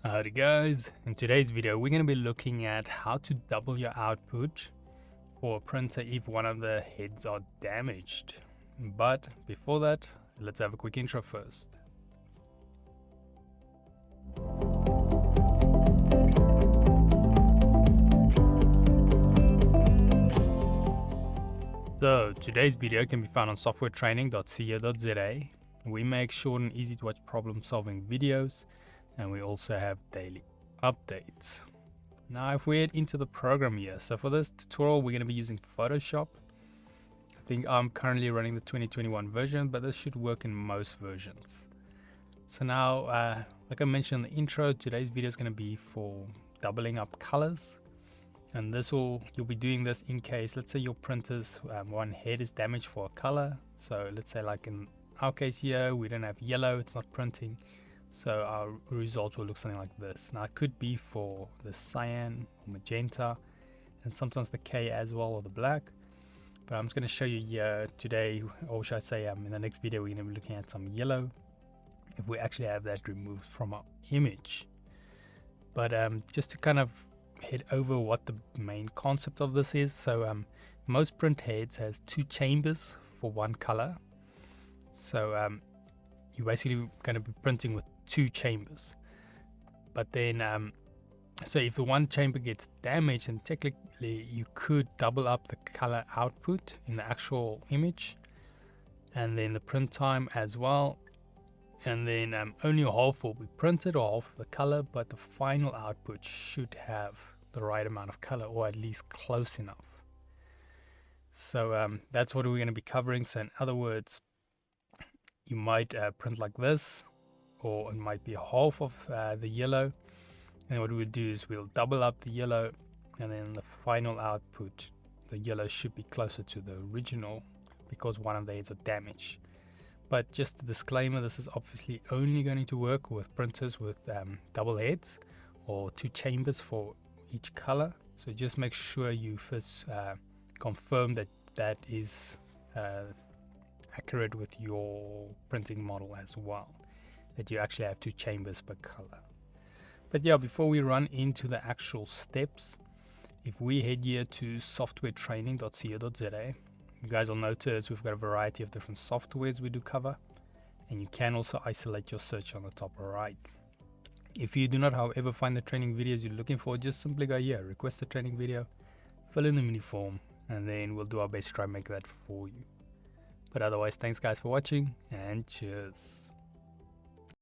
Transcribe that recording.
Howdy guys, in today's video we're going to be looking at how to double your output for a printer if one of the heads are damaged. But before that, let's have a quick intro first. So today's video can be found on softwaretraining.co.za. We make short and easy to watch problem solving videos, and we also have daily updates. Now if we head into the program here, so for this tutorial we're going to be using Photoshop. I think I'm currently running the 2021 version, but this should work in most versions. So now like I mentioned in the intro, today's video is going to be for doubling up colors, and you'll be doing this in case, let's say your printer's one head is damaged for a color. So let's say like in our case here, we don't have yellow, it's not printing. So our result will look something like this. Now it could be for the cyan or magenta, and sometimes the K as well, or the black. But I'm just going to show you here today, or should I say in the next video, we're going to be looking at some yellow, if we actually have that removed from our image. But just to kind of head over what the main concept of this is. So most print heads has two chambers for one color. So you're basically going to be printing with two chambers. But then so if the one chamber gets damaged, then technically you could double up the color output in the actual image, and then the print time as well, and then only half will be printed, or half of the color, but the final output should have the right amount of color, or at least close enough. So that's what we're going to be covering. So in other words, you might print like this, or it might be half of the yellow, and what we'll do is we'll double up the yellow, and then the final output, the yellow should be closer to the original because one of the heads are damaged. But just a disclaimer, this is obviously only going to work with printers with double heads or two chambers for each color. So just make sure you first confirm that that is accurate with your printing model as well, that you actually have two chambers per color. But yeah, before we run into the actual steps, if we head here to softwaretraining.co.za, you guys will notice we've got a variety of different softwares we do cover, and you can also isolate your search on the top right. If you do not, however, find the training videos you're looking for, just simply go here, request a training video, fill in the mini form, and then we'll do our best to try and make that for you. But otherwise, thanks guys for watching, and cheers.